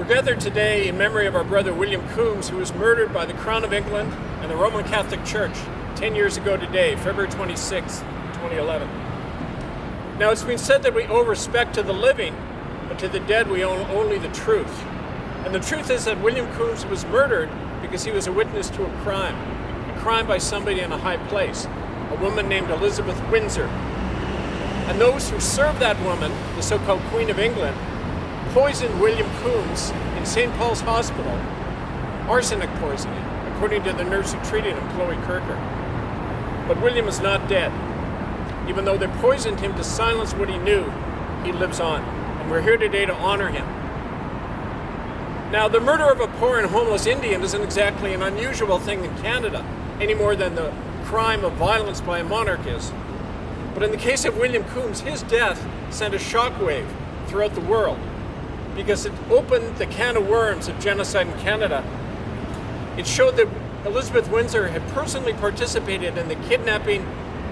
We're gathered today in memory of our brother William Coombs, who was murdered by the Crown of England and the Roman Catholic Church 10 years ago today, February 26, 2011. Now, it's been said that we owe respect to the living, but to the dead we owe only the truth. And the truth is that William Coombs was murdered because he was a witness to a crime by somebody in a high place, a woman named Elizabeth Windsor. And those who served that woman, the so-called Queen of England, poisoned William Coombs in St. Paul's Hospital, arsenic poisoning, according to the nurse who treated him, Chloe Kirker. But William is not dead. Even though they poisoned him to silence what he knew, he lives on. And we're here today to honor him. Now, the murder of a poor and homeless Indian isn't exactly an unusual thing in Canada, any more than the crime of violence by a monarch is. But in the case of William Coombs, his death sent a shockwave throughout the world because it opened the can of worms of genocide in Canada. It showed that Elizabeth Windsor had personally participated in the kidnapping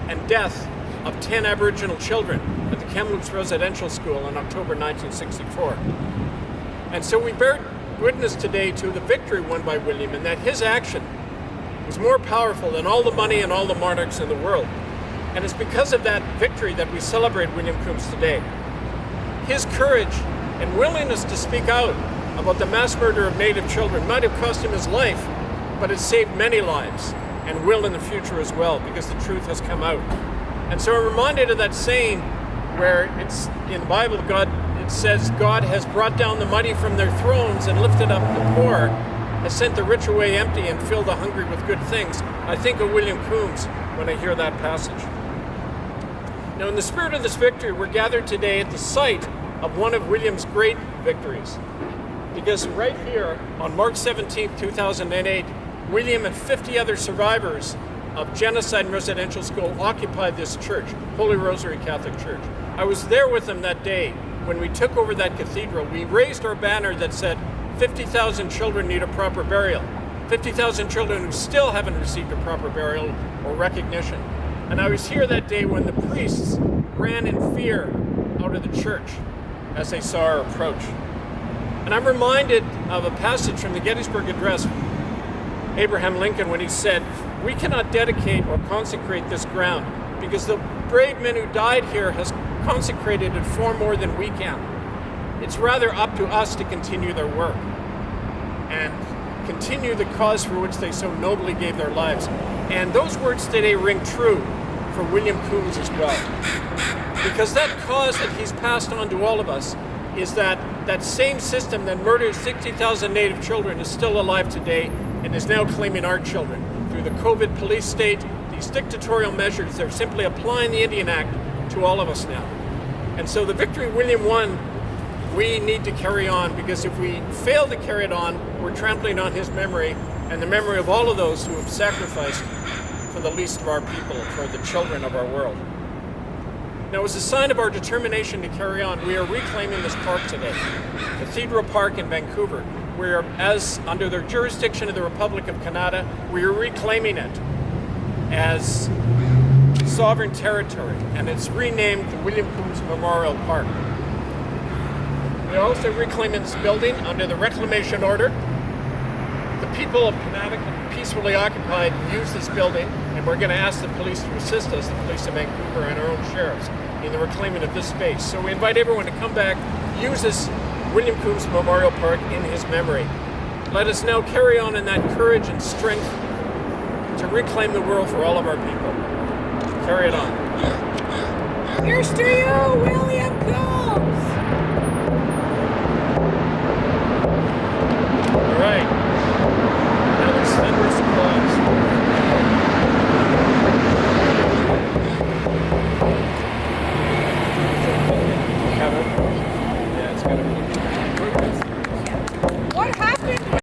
and death of 10 Aboriginal children at the Kamloops Residential School in October 1964. And so we bear witness today to the victory won by William, and that his action was more powerful than all the money and all the monarchs in the world. And it's because of that victory that we celebrate William Coombs today. His courage and willingness to speak out about the mass murder of Native children might have cost him his life, but it saved many lives and will in the future as well, because the truth has come out. And so I'm reminded of that saying where it's in the Bible, it says, God has brought down the mighty from their thrones and lifted up the poor, has sent the rich away empty and filled the hungry with good things. I think of William Coombs when I hear that passage. Now, in the spirit of this victory, we're gathered today at the site of one of William's great victories. Because right here, on March 17, 2008, William and 50 other survivors of genocide in residential school occupied this church, Holy Rosary Catholic Church. I was there with them that day when we took over that cathedral. We raised our banner that said, 50,000 children need a proper burial. 50,000 children who still haven't received a proper burial or recognition. And I was here that day when the priests ran in fear out of the church as they saw our approach. And I'm reminded of a passage from the Gettysburg Address, Abraham Lincoln, when he said, we cannot dedicate or consecrate this ground because the brave men who died here has consecrated it far more than we can. It's rather up to us to continue their work and continue the cause for which they so nobly gave their lives. And those words today ring true for William Coombs as well. Because that cause that he's passed on to all of us is that same system that murdered 60,000 Native children is still alive today and is now claiming our children. Through the COVID police state, these dictatorial measures, they're simply applying the Indian Act to all of us now. And so the victory William won, we need to carry on, because if we fail to carry it on, we're trampling on his memory and the memory of all of those who have sacrificed for the least of our people, for the children of our world. Now, as a sign of our determination to carry on, we are reclaiming this park today, Cathedral Park in Vancouver. We are, as under the jurisdiction of the Republic of Kanata, we are reclaiming it as sovereign territory, and it's renamed the William Coombs Memorial Park. We are also reclaiming this building under the reclamation order. The people of Kanata peacefully occupied and use this building, and we're going to ask the police to assist us, the police of Vancouver and our own sheriffs, in the reclaiming of this space. So we invite everyone to come back, use this William Coombs Memorial Park in his memory. Let us now carry on in that courage and strength to reclaim the world for all of our people. Carry it on. Here's to you, William Coombs!